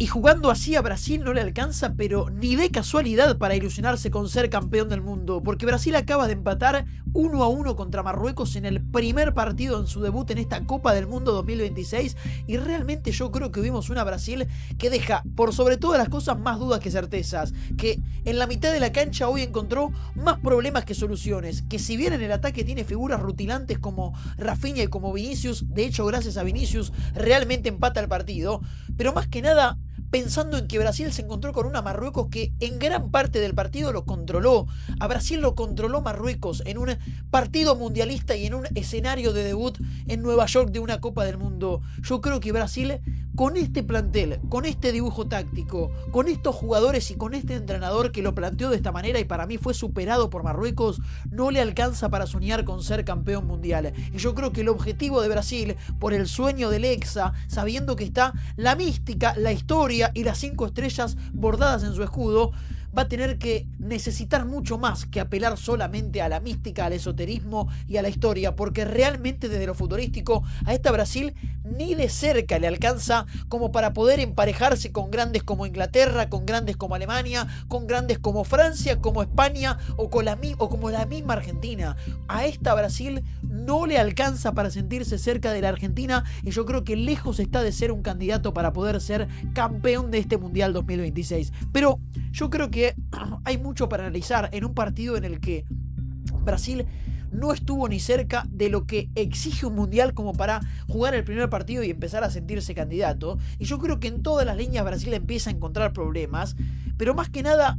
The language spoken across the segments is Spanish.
Y jugando así a Brasil no le alcanza, pero ni de casualidad, para ilusionarse con ser campeón del mundo, porque Brasil acaba de empatar 1-1 contra Marruecos en el primer partido en su debut en esta Copa del Mundo 2026, y realmente yo creo que vimos una Brasil que deja por sobre todas las cosas más dudas que certezas, que en la mitad de la cancha hoy encontró más problemas que soluciones, que si bien en el ataque tiene figuras rutilantes como Rafinha y como Vinicius, de hecho gracias a Vinicius realmente empata el partido, pero más que nada pensando en que Brasil se encontró con una Marruecos que en gran parte del partido lo controló. A Brasil lo controló Marruecos en un partido mundialista y en un escenario de debut en Nueva York de una Copa del Mundo. Yo creo que Brasil, con este plantel, con este dibujo táctico, con estos jugadores y con este entrenador que lo planteó de esta manera y para mí fue superado por Marruecos, no le alcanza para soñar con ser campeón mundial. Y yo creo que el objetivo de Brasil, por el sueño del Hexa, sabiendo que está la mística, la historia y las 5 estrellas bordadas en su escudo, va a tener que necesitar mucho más que apelar solamente a la mística, al esoterismo y a la historia, porque realmente desde lo futurístico a esta Brasil ni de cerca le alcanza como para poder emparejarse con grandes como Inglaterra, con grandes como Alemania, con grandes como Francia, como España o como la misma Argentina. A esta Brasil no le alcanza para sentirse cerca de la Argentina, y yo creo que lejos está de ser un candidato para poder ser campeón de este Mundial 2026. Pero yo creo que hay mucho para analizar en un partido en el que Brasil no estuvo ni cerca de lo que exige un mundial como para jugar el primer partido y empezar a sentirse candidato. Y yo creo que en todas las líneas Brasil empieza a encontrar problemas, pero más que nada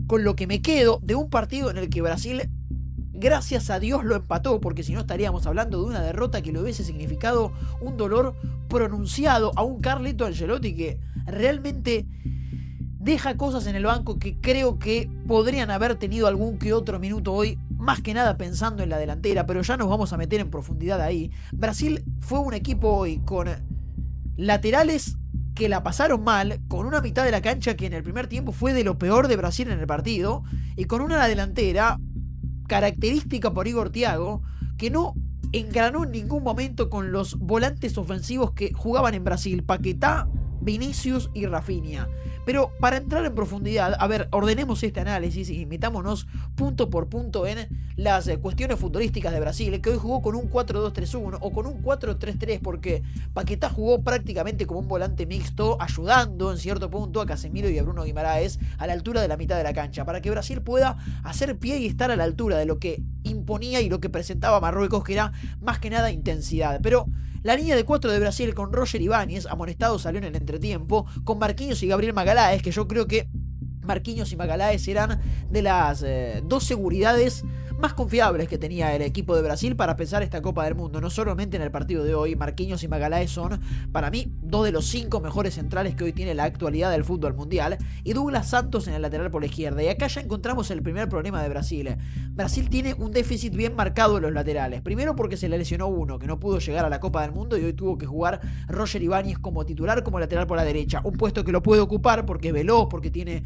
con lo que me quedo de un partido en el que Brasil, gracias a Dios, lo empató, porque si no estaríamos hablando de una derrota que le hubiese significado un dolor pronunciado a un Carleto Ancelotti que realmente deja cosas en el banco que creo que podrían haber tenido algún que otro minuto hoy, más que nada pensando en la delantera, pero ya nos vamos a meter en profundidad ahí. Brasil fue un equipo hoy con laterales que la pasaron mal, con una mitad de la cancha que en el primer tiempo fue de lo peor de Brasil en el partido, y con una delantera característica por Igor Thiago, que no engranó en ningún momento con los volantes ofensivos que jugaban en Brasil, Paquetá, Vinicius y Rafinha. Pero para entrar en profundidad, a ver, ordenemos este análisis y metámonos punto por punto en las cuestiones futurísticas de Brasil, que hoy jugó con un 4-2-3-1 o con un 4-3-3, porque Paquetá jugó prácticamente como un volante mixto, ayudando en cierto punto a Casemiro y a Bruno Guimaraes a la altura de la mitad de la cancha, para que Brasil pueda hacer pie y estar a la altura de lo que imponía y lo que presentaba Marruecos, que era más que nada intensidad. Pero la línea de 4 de Brasil con Roger Ibáñez, amonestado, salió en el entretiempo, con Marquinhos y Gabriel Magalhães, que yo creo que Marquinhos y Magalhães eran de las dos seguridades más confiables que tenía el equipo de Brasil para pensar esta Copa del Mundo. No solamente en el partido de hoy, Marquinhos y Magalhães son, para mí, 2 de los 5 mejores centrales que hoy tiene la actualidad del fútbol mundial, y Douglas Santos en el lateral por la izquierda. Y acá ya encontramos el primer problema de Brasil. Brasil tiene un déficit bien marcado en los laterales. Primero porque se le lesionó uno, que no pudo llegar a la Copa del Mundo, y hoy tuvo que jugar Roger Ibáñez como titular, como lateral por la derecha. Un puesto que lo puede ocupar porque es veloz, porque tiene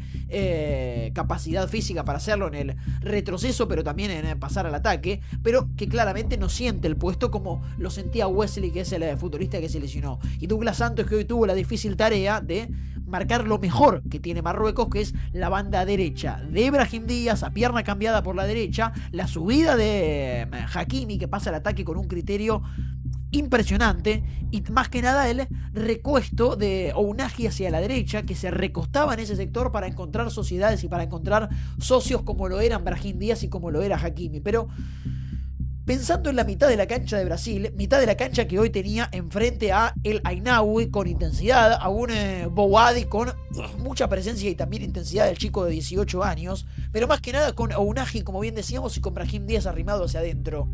capacidad física para hacerlo en el retroceso, pero también en pasar al ataque, pero que claramente no siente el puesto como lo sentía Wesley, que es el futbolista que se lesionó. Y Douglas Santos, que hoy tuvo la difícil tarea de marcar lo mejor que tiene Marruecos, que es la banda derecha de Brahim Díaz a pierna cambiada por la derecha, la subida de Hakimi, que pasa al ataque con un criterio impresionante, y más que nada el recuesto de Ounahi hacia la derecha, que se recostaba en ese sector para encontrar sociedades y para encontrar socios como lo eran Brahim Díaz y como lo era Hakimi. Pero pensando en la mitad de la cancha de Brasil, mitad de la cancha que hoy tenía enfrente a el Ainaoui con intensidad, a un Bouhaddi con mucha presencia y también intensidad del chico de 18 años, pero más que nada con Ounahi, como bien decíamos, y con Brahim Díaz arrimado hacia adentro.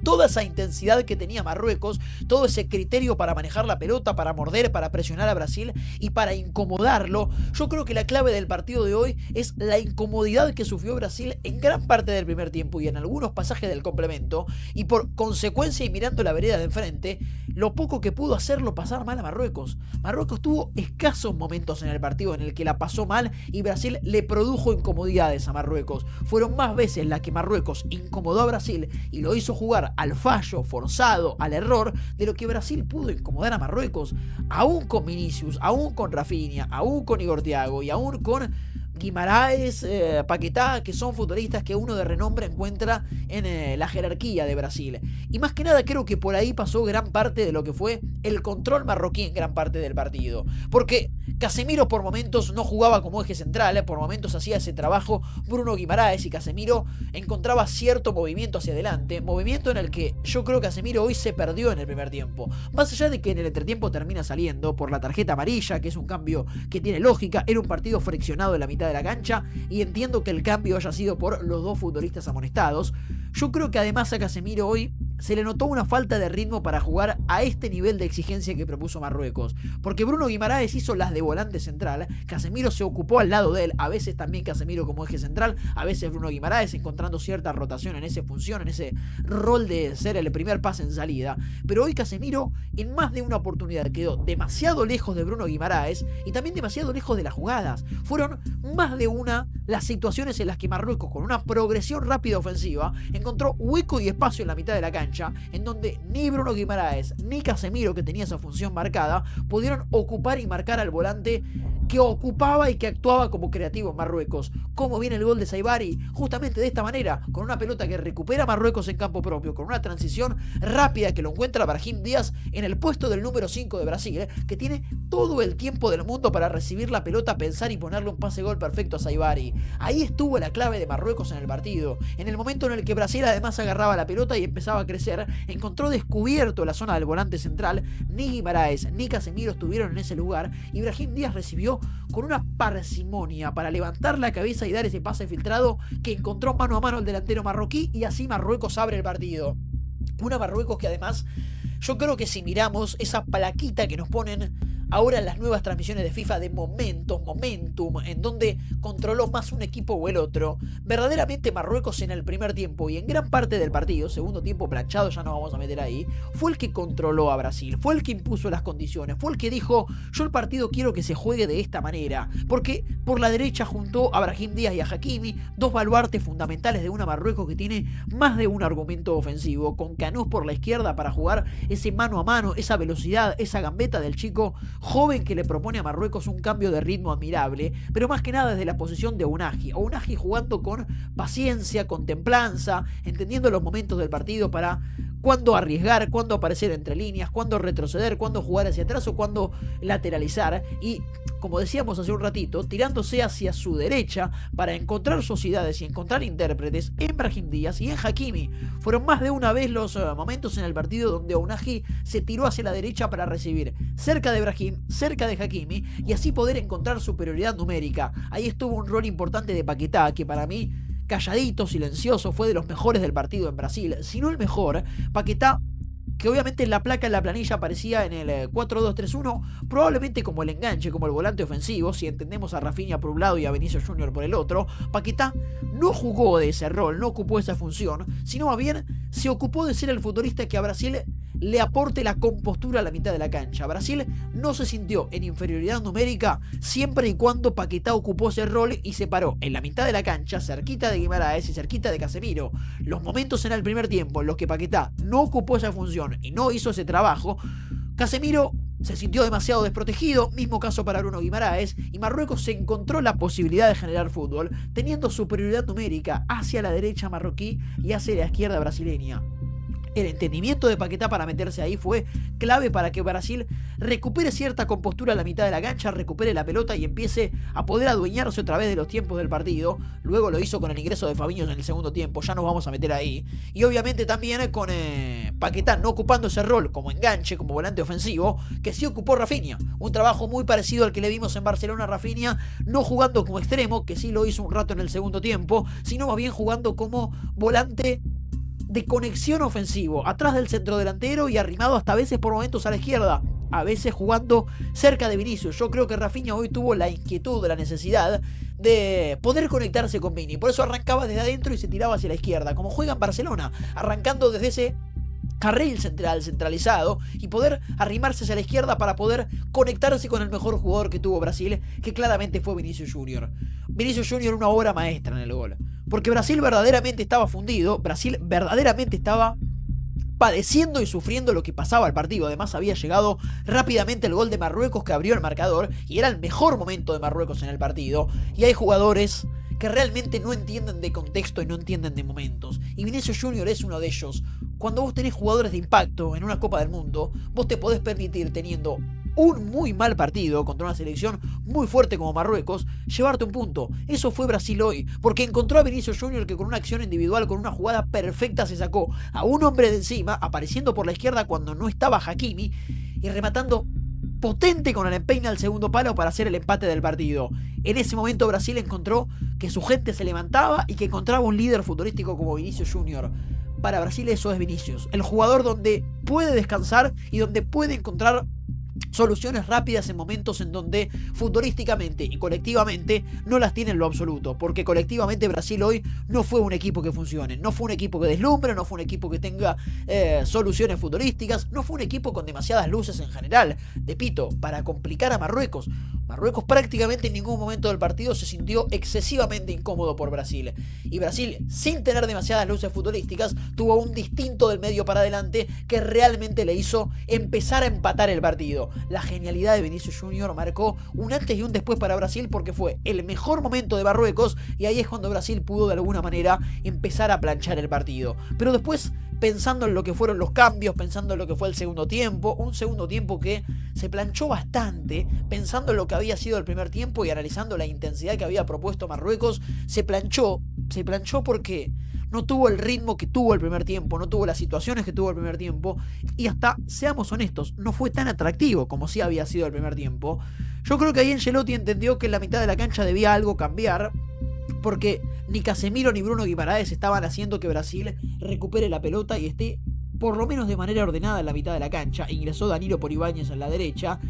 Toda esa intensidad que tenía Marruecos, todo ese criterio para manejar la pelota, para morder, para presionar a Brasil y para incomodarlo. Yo creo que la clave del partido de hoy es la incomodidad que sufrió Brasil en gran parte del primer tiempo y en algunos pasajes del complemento, y por consecuencia, y mirando la vereda de enfrente, lo poco que pudo hacerlo pasar mal a Marruecos. Marruecos tuvo escasos momentos en el partido en el que la pasó mal y Brasil le produjo incomodidades a Marruecos. Fueron más veces las que Marruecos incomodó a Brasil y lo hizo jugar mayor al fallo forzado, al error, de lo que Brasil pudo incomodar a Marruecos, aún con Vinicius, aún con Rafinha, aún con Igor Thiago y aún con Guimaraes, Paquetá, que son futbolistas que uno de renombre encuentra en la jerarquía de Brasil. Y más que nada creo que por ahí pasó gran parte de lo que fue el control marroquí en gran parte del partido. Porque Casemiro por momentos no jugaba como eje central, por momentos hacía ese trabajo Bruno Guimaraes y Casemiro encontraba cierto movimiento hacia adelante, movimiento en el que yo creo que Casemiro hoy se perdió en el primer tiempo. Más allá de que en el entretiempo termina saliendo por la tarjeta amarilla, que es un cambio que tiene lógica, era un partido friccionado en la mitad de la cancha y entiendo que el cambio haya sido por los dos futbolistas amonestados. Yo creo que además a Casemiro hoy se le notó una falta de ritmo para jugar a este nivel de exigencia que propuso Marruecos, porque Bruno Guimaraes hizo las de volante central, Casemiro se ocupó al lado de él, a veces también Casemiro como eje central, a veces Bruno Guimaraes encontrando cierta rotación en esa función, en ese rol de ser el primer pase en salida, pero hoy Casemiro en más de una oportunidad quedó demasiado lejos de Bruno Guimaraes y también demasiado lejos de las jugadas. Fueron más de una las situaciones en las que Marruecos, con una progresión rápida ofensiva, encontró hueco y espacio en la mitad de la cancha, en donde ni Bruno Guimaraes ni Casemiro, que tenía esa función marcada, pudieron ocupar y marcar al volante que ocupaba y que actuaba como creativo en Marruecos. ¿Cómo viene el gol de Saibari? Justamente de esta manera, con una pelota que recupera Marruecos en campo propio, con una transición rápida que lo encuentra Brahim Díaz en el puesto del número 5 de Brasil, que tiene todo el tiempo del mundo para recibir la pelota, pensar y ponerle un pase gol perfecto a Saibari. Ahí estuvo la clave de Marruecos en el partido. En el momento en el que Brasil además agarraba la pelota y empezaba a crecer, encontró descubierto la zona del volante central. Ni Guimaraes ni Casemiro estuvieron en ese lugar y Brahim Díaz recibió con una parsimonia para levantar la cabeza y dar ese pase filtrado que encontró mano a mano el delantero marroquí, y así Marruecos abre el partido. Una Marruecos que además, yo creo que si miramos esa plaquita que nos ponen ahora en las nuevas transmisiones de FIFA de momentum, en donde controló más un equipo o el otro, verdaderamente Marruecos en el primer tiempo y en gran parte del partido, segundo tiempo planchado, ya no vamos a meter ahí, fue el que controló a Brasil, fue el que impuso las condiciones, fue el que dijo: yo el partido quiero que se juegue de esta manera, porque por la derecha juntó a Brahim Díaz y a Hakimi, dos baluartes fundamentales de una Marruecos que tiene más de un argumento ofensivo, con Canós por la izquierda para jugar ese mano a mano, esa velocidad, esa gambeta del chico joven que le propone a Marruecos un cambio de ritmo admirable, pero más que nada desde la posición de Ounahi jugando con paciencia, con templanza, entendiendo los momentos del partido para cuándo arriesgar, cuándo aparecer entre líneas, cuándo retroceder, cuándo jugar hacia atrás o cuándo lateralizar, y como decíamos hace un ratito, tirándose hacia su derecha para encontrar sociedades y encontrar intérpretes en Brahim Díaz y en Hakimi. Fueron más de una vez los momentos en el partido donde Ounahi se tiró hacia la derecha para recibir cerca de Brahim, cerca de Hakimi, y así poder encontrar superioridad numérica. Ahí estuvo un rol importante de Paquetá, que para mí, calladito, silencioso, fue de los mejores del partido en Brasil, si no el mejor. Paquetá, que obviamente en la placa, en la planilla aparecía en el 4-2-3-1, probablemente como el enganche, como el volante ofensivo, si entendemos a Rafinha por un lado y a Vinicius Junior por el otro. Paquetá no jugó de ese rol, no ocupó esa función, sino más bien se ocupó de ser el futbolista que a Brasil le aporte la compostura a la mitad de la cancha. Brasil no se sintió en inferioridad numérica siempre y cuando Paquetá ocupó ese rol y se paró en la mitad de la cancha, cerquita de Guimaraes y cerquita de Casemiro. Los momentos en el primer tiempo en los que Paquetá no ocupó esa función y no hizo ese trabajo, Casemiro se sintió demasiado desprotegido, mismo caso para Bruno Guimaraes, y Marruecos se encontró la posibilidad de generar fútbol, teniendo superioridad numérica hacia la derecha marroquí y hacia la izquierda brasileña. El entendimiento de Paquetá para meterse ahí fue clave para que Brasil recupere cierta compostura a la mitad de la cancha, recupere la pelota y empiece a poder adueñarse otra vez de los tiempos del partido. Luego lo hizo con el ingreso de Fabinho en el segundo tiempo, ya nos vamos a meter ahí. Y obviamente también con Paquetá no ocupando ese rol como enganche, como volante ofensivo, que sí ocupó Rafinha. Un trabajo muy parecido al que le vimos en Barcelona a Rafinha, no jugando como extremo, que sí lo hizo un rato en el segundo tiempo, sino más bien jugando como volante de conexión ofensivo, atrás del centrodelantero y arrimado hasta a veces por momentos a la izquierda, a veces jugando cerca de Vinicius. Yo creo que Rafinha hoy tuvo la inquietud, la necesidad de poder conectarse con Vini, por eso arrancaba desde adentro y se tiraba hacia la izquierda, como juega en Barcelona, arrancando desde ese carril centralizado y poder arrimarse hacia la izquierda para poder conectarse con el mejor jugador que tuvo Brasil, que claramente fue Vinicius Junior. Vinicius Junior, una obra maestra en el gol, porque Brasil verdaderamente estaba fundido, Brasil verdaderamente estaba padeciendo y sufriendo lo que pasaba al partido. Además había llegado rápidamente el gol de Marruecos que abrió el marcador y era el mejor momento de Marruecos en el partido. Y hay jugadores que realmente no entienden de contexto y no entienden de momentos. Y Vinicius Junior es uno de ellos. Cuando vos tenés jugadores de impacto en una Copa del Mundo, vos te podés permitir, teniendo un muy mal partido contra una selección muy fuerte como Marruecos, llevarte un punto. Eso fue Brasil hoy, porque encontró a Vinicius Junior que con una acción individual, con una jugada perfecta, se sacó a un hombre de encima, apareciendo por la izquierda cuando no estaba Hakimi, y rematando potente con el empeine al segundo palo para hacer el empate del partido. En ese momento Brasil encontró que su gente se levantaba y que encontraba un líder futbolístico como Vinicius Junior. Para Brasil eso es Vinicius, el jugador donde puede descansar y donde puede encontrar soluciones rápidas en momentos en donde futbolísticamente y colectivamente no las tiene en lo absoluto, porque colectivamente Brasil hoy no fue un equipo que funcione, no fue un equipo que deslumbre, no fue un equipo que tenga soluciones futbolísticas, no fue un equipo con demasiadas luces en general. Repito, para complicar a Marruecos prácticamente en ningún momento del partido se sintió excesivamente incómodo por Brasil, y Brasil, sin tener demasiadas luces futbolísticas, tuvo un distinto del medio para adelante que realmente le hizo empezar a empatar el partido. La genialidad de Vinicius Junior marcó un antes y un después para Brasil, porque fue el mejor momento de Marruecos y ahí es cuando Brasil pudo de alguna manera empezar a planchar el partido. Pero después, pensando en lo que fueron los cambios, pensando en lo que fue el segundo tiempo, un segundo tiempo que se planchó bastante, pensando en lo que había sido el primer tiempo y analizando la intensidad que había propuesto Marruecos, se planchó porque no tuvo el ritmo que tuvo el primer tiempo, no tuvo las situaciones que tuvo el primer tiempo, y hasta, seamos honestos, no fue tan atractivo como sí había sido el primer tiempo. Yo creo que ahí Ancelotti entendió que en la mitad de la cancha debía algo cambiar, porque ni Casemiro ni Bruno Guimaraes estaban haciendo que Brasil recupere la pelota y esté por lo menos de manera ordenada en la mitad de la cancha. Ingresó Danilo por Ibáñez en la derecha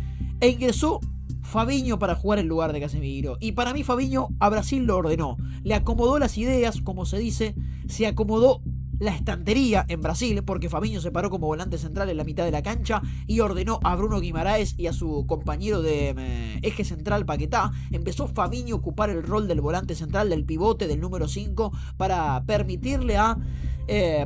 e ingresó Fabinho para jugar en lugar de Casemiro. Y para mí Fabinho a Brasil lo ordenó, le acomodó las ideas, como se dice, se acomodó la estantería en Brasil, porque Fabinho se paró como volante central en la mitad de la cancha y ordenó a Bruno Guimaraes y a su compañero de eje central Paquetá. Empezó Fabinho a ocupar el rol del volante central, del pivote, del número 5, para permitirle a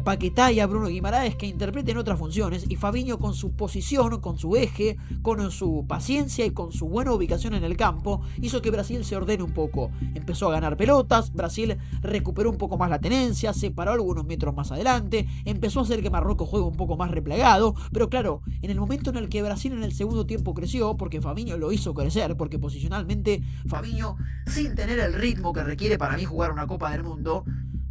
Paquetá y a Bruno Guimaraes que interpreten otras funciones, y Fabinho, con su posición, con su eje, con su paciencia y con su buena ubicación en el campo, hizo que Brasil se ordene un poco. Empezó a ganar pelotas, Brasil recuperó un poco más la tenencia, se paró algunos metros más adelante, empezó a hacer que Marruecos juegue un poco más replegado, pero claro, en el momento en el que Brasil en el segundo tiempo creció, porque Fabinho lo hizo crecer, porque posicionalmente Fabinho, sin tener el ritmo que requiere para mí jugar una Copa del Mundo,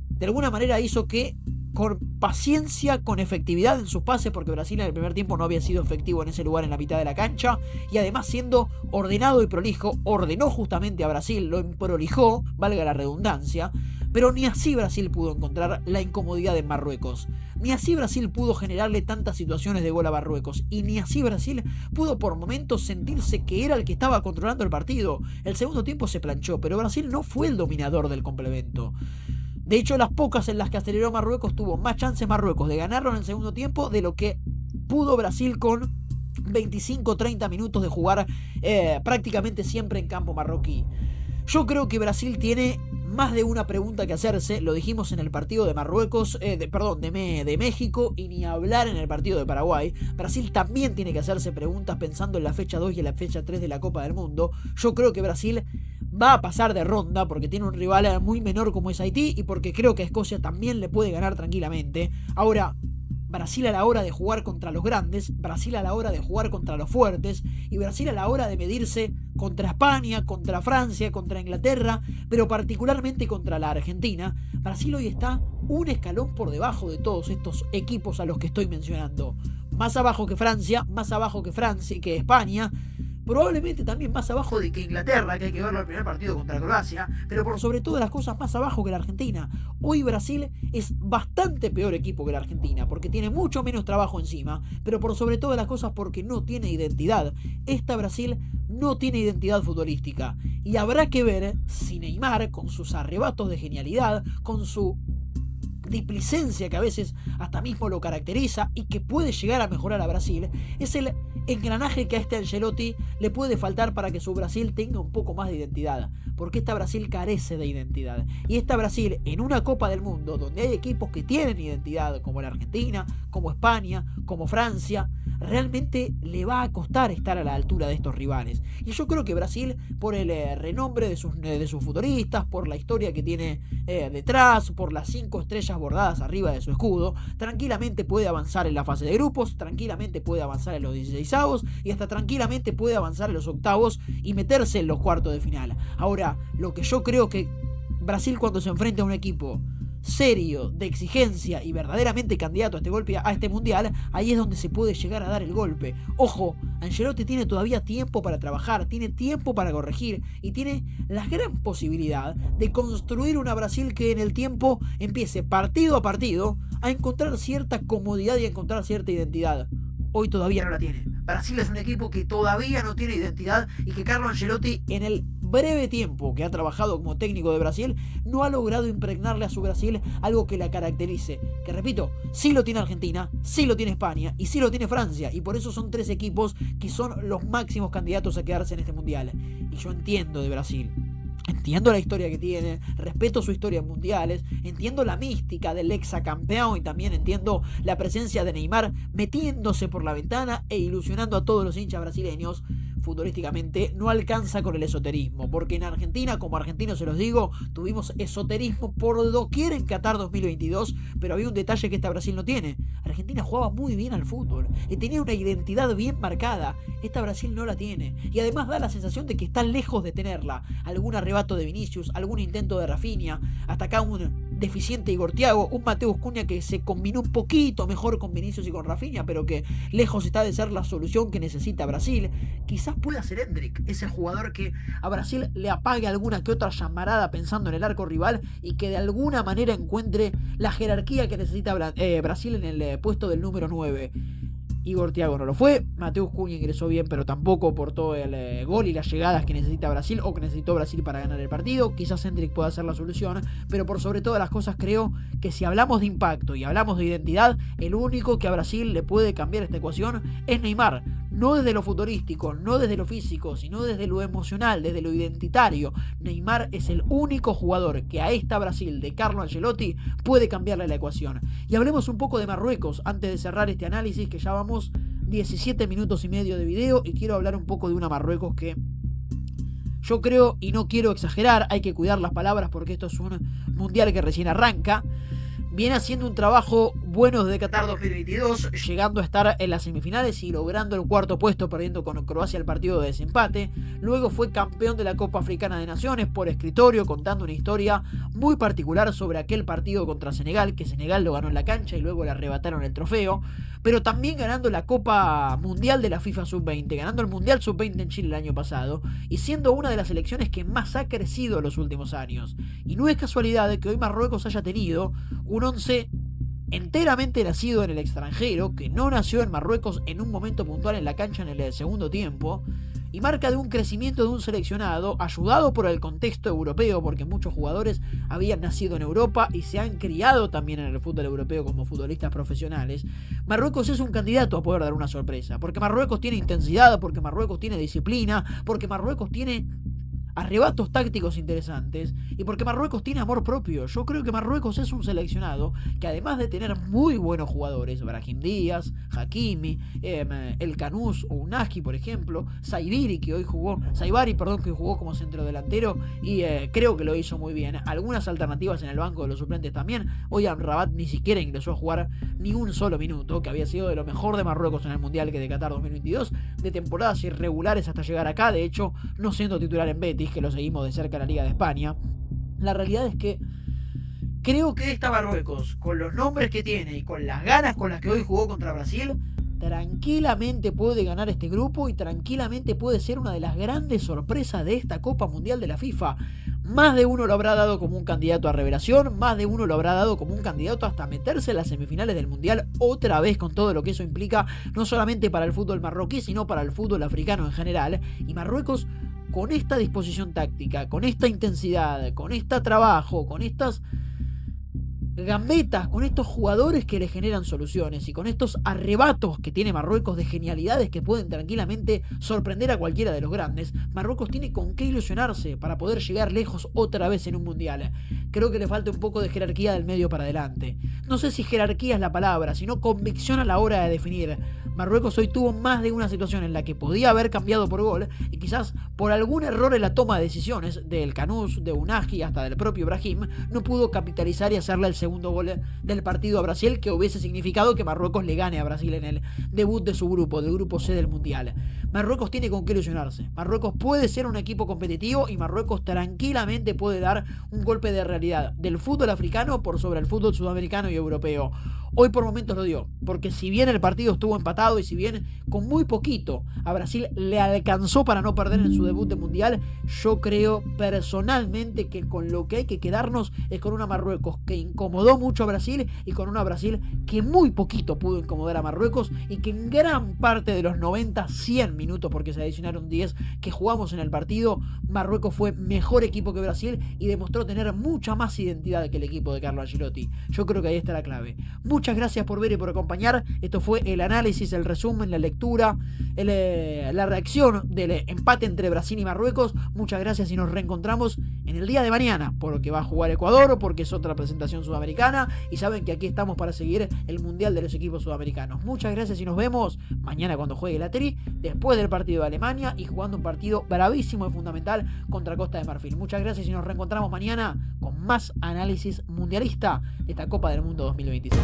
de alguna manera hizo que con paciencia, con efectividad en sus pases, porque Brasil en el primer tiempo no había sido efectivo en ese lugar en la mitad de la cancha, y además siendo ordenado y prolijo, ordenó justamente a Brasil, lo emprolijó, valga la redundancia, pero ni así Brasil pudo encontrar la incomodidad en Marruecos, ni así Brasil pudo generarle tantas situaciones de gol a Marruecos, y ni así Brasil pudo por momentos sentirse que era el que estaba controlando el partido. El segundo tiempo se planchó, pero Brasil no fue el dominador del complemento. De hecho, las pocas en las que aceleró Marruecos, tuvo más chances Marruecos de ganarlo en el segundo tiempo de lo que pudo Brasil con 25-30 minutos de jugar prácticamente siempre en campo marroquí. Yo creo que Brasil tiene más de una pregunta que hacerse. Lo dijimos en el partido de Marruecos, de México, y ni hablar en el partido de Paraguay. Brasil también tiene que hacerse preguntas pensando en la fecha 2 y en la fecha 3 de la Copa del Mundo. Yo creo que Brasil va a pasar de ronda porque tiene un rival muy menor como es Haití, y porque creo que Escocia también le puede ganar tranquilamente. Ahora, Brasil a la hora de jugar contra los grandes, Brasil a la hora de jugar contra los fuertes, y Brasil a la hora de medirse contra España, contra Francia, contra Inglaterra, pero particularmente contra la Argentina, Brasil hoy está un escalón por debajo de todos estos equipos a los que estoy mencionando. Más abajo que Francia, más abajo que España, probablemente también más abajo de que Inglaterra, que hay que verlo el primer partido contra Croacia, pero por sobre todas las cosas más abajo que la Argentina. Hoy Brasil es bastante peor equipo que la Argentina, porque tiene mucho menos trabajo encima, pero por sobre todas las cosas porque no tiene identidad. Esta Brasil no tiene identidad futbolística, y habrá que ver si Neymar, con sus arrebatos de genialidad, con su displicencia que a veces hasta mismo lo caracteriza y que puede llegar a mejorar a Brasil, es el engranaje que a este Ancelotti le puede faltar para que su Brasil tenga un poco más de identidad, porque esta Brasil carece de identidad, y esta Brasil en una Copa del Mundo donde hay equipos que tienen identidad como la Argentina, como España, como Francia, realmente le va a costar estar a la altura de estos rivales. Y yo creo que Brasil, por el renombre de sus futbolistas, por la historia que tiene detrás, por las 5 estrellas bordadas arriba de su escudo, tranquilamente puede avanzar en la fase de grupos, tranquilamente puede avanzar en los 16avos y hasta tranquilamente puede avanzar en los octavos y meterse en los cuartos de final. Ahora, lo que yo creo que Brasil, cuando se enfrenta a un equipo serio, de exigencia y verdaderamente candidato a este mundial, ahí es donde se puede llegar a dar el golpe. Ojo, Ancelotti tiene todavía tiempo para trabajar, tiene tiempo para corregir y tiene la gran posibilidad de construir una Brasil que en el tiempo empiece partido a partido a encontrar cierta comodidad y a encontrar cierta identidad. Hoy todavía no la tiene. Brasil es un equipo que todavía no tiene identidad y que Carlo Ancelotti, en el breve tiempo que ha trabajado como técnico de Brasil, no ha logrado impregnarle a su Brasil algo que la caracterice. Que repito, sí lo tiene Argentina, sí lo tiene España y sí lo tiene Francia. Y por eso son 3 equipos que son los máximos candidatos a quedarse en este mundial. Y yo entiendo de Brasil. Entiendo la historia que tiene, respeto su historia en mundiales, entiendo la mística del exacampeón y también entiendo la presencia de Neymar metiéndose por la ventana e ilusionando a todos los hinchas brasileños. Futbolísticamente no alcanza con el esoterismo, porque en Argentina, como argentinos se los digo, tuvimos esoterismo por doquier en Qatar 2022, pero había un detalle que esta Brasil no tiene. Argentina jugaba muy bien al fútbol y tenía una identidad bien marcada. Esta Brasil no la tiene y además da la sensación de que está lejos de tenerla. Algún arrebato de Vinicius, algún intento de Rafinha, hasta acá un deficiente Igor Thiago, un Mateus Cunha que se combinó un poquito mejor con Vinicius y con Rafinha, pero que lejos está de ser la solución que necesita Brasil. Quizás pueda ser Endrick, ese jugador que a Brasil le apague alguna que otra llamarada pensando en el arco rival y que de alguna manera encuentre la jerarquía que necesita Brasil en el puesto del número 9. Igor Thiago no lo fue, Mateus Cunha ingresó bien, pero tampoco aportó el gol y las llegadas que necesita Brasil o que necesitó Brasil para ganar el partido. Quizás Endrick pueda ser la solución, pero por sobre todas las cosas creo que si hablamos de impacto y hablamos de identidad, el único que a Brasil le puede cambiar esta ecuación es Neymar. No desde lo futurístico, no desde lo físico, sino desde lo emocional, desde lo identitario. Neymar es el único jugador que a esta Brasil de Carlo Ancelotti puede cambiarle la ecuación. Y hablemos un poco de Marruecos antes de cerrar este análisis, que ya vamos 17 minutos y medio de video y quiero hablar un poco de una Marruecos que yo creo, y no quiero exagerar, hay que cuidar las palabras porque esto es un mundial que recién arranca, viene haciendo un trabajo bueno desde Qatar 2022, llegando a estar en las semifinales y logrando el 4.º puesto, perdiendo con Croacia el partido de desempate. Luego fue campeón de la Copa Africana de Naciones por escritorio, contando una historia muy particular sobre aquel partido contra Senegal, que Senegal lo ganó en la cancha y luego le arrebataron el trofeo, pero también ganando la Copa Mundial de la FIFA Sub-20, ganando el Mundial Sub-20 en Chile el año pasado y siendo una de las selecciones que más ha crecido en los últimos años. Y no es casualidad que hoy Marruecos haya tenido un 11 enteramente nacido en el extranjero, que no nació en Marruecos en un momento puntual en la cancha en el segundo tiempo, y marca de un crecimiento de un seleccionado ayudado por el contexto europeo, porque muchos jugadores habían nacido en Europa y se han criado también en el fútbol europeo como futbolistas profesionales. Marruecos es un candidato a poder dar una sorpresa, porque Marruecos tiene intensidad, porque Marruecos tiene disciplina, porque Marruecos tiene arrebatos tácticos interesantes y porque Marruecos tiene amor propio. Yo creo que Marruecos es un seleccionado que, además de tener muy buenos jugadores, Brahim Díaz, Hakimi, El Kanous o Unagi, por ejemplo, Saibari, que hoy jugó como centrodelantero y creo que lo hizo muy bien. Algunas alternativas en el banco de los suplentes también. Hoy Amrabat ni siquiera ingresó a jugar ni un solo minuto, que había sido de lo mejor de Marruecos en el Mundial que de Qatar 2022, de temporadas irregulares hasta llegar acá, de hecho no siendo titular en Betis, que lo seguimos de cerca en la Liga de España. La realidad es que creo que esta Marruecos, con los nombres que tiene y con las ganas con las que hoy jugó contra Brasil, tranquilamente puede ganar este grupo y tranquilamente puede ser una de las grandes sorpresas de esta Copa Mundial de la FIFA. Más de uno lo habrá dado como un candidato a revelación, más de uno lo habrá dado como un candidato hasta meterse en las semifinales del Mundial otra vez, con todo lo que eso implica, no solamente para el fútbol marroquí, sino para el fútbol africano en general. Y Marruecos, con esta disposición táctica, con esta intensidad, con este trabajo, con estas gambetas, con estos jugadores que le generan soluciones y con estos arrebatos que tiene Marruecos de genialidades que pueden tranquilamente sorprender a cualquiera de los grandes, Marruecos tiene con qué ilusionarse para poder llegar lejos otra vez en un mundial. Creo que le falta un poco de jerarquía del medio para adelante. No sé si jerarquía es la palabra, sino convicción a la hora de definir. Marruecos hoy tuvo más de una situación en la que podía haber cambiado por gol y quizás por algún error en la toma de decisiones del Canús, de Unagi hasta del propio Brahim, no pudo capitalizar y hacerle el segundo gol del partido a Brasil, que hubiese significado que Marruecos le gane a Brasil en el debut de su grupo, del grupo C del Mundial. Marruecos tiene con qué ilusionarse. Marruecos puede ser un equipo competitivo y Marruecos tranquilamente puede dar un golpe de realidad del fútbol africano por sobre el fútbol sudamericano y europeo. Hoy por momentos lo dio, porque si bien el partido estuvo empatado y si bien con muy poquito a Brasil le alcanzó para no perder en su debut de Mundial, yo creo personalmente que con lo que hay que quedarnos es con una Marruecos que incomodó mucho a Brasil y con una Brasil que muy poquito pudo incomodar a Marruecos y que en gran parte de los 90, 100 minutos, porque se adicionaron 10 que jugamos en el partido, Marruecos fue mejor equipo que Brasil y demostró tener mucha más identidad que el equipo de Carlo Ancelotti. Yo creo que ahí está la clave. Muchas gracias por ver y por acompañar. Esto fue el análisis, el resumen, la lectura, la reacción del empate entre Brasil y Marruecos. Muchas gracias y nos reencontramos en el día de mañana, porque va a jugar Ecuador o porque es otra presentación sudamericana y saben que aquí estamos para seguir el Mundial de los equipos sudamericanos. Muchas gracias y nos vemos mañana cuando juegue la Tri, después del partido de Alemania y jugando un partido bravísimo y fundamental contra Costa de Marfil. Muchas gracias y nos reencontramos mañana con más análisis mundialista de esta Copa del Mundo 2026.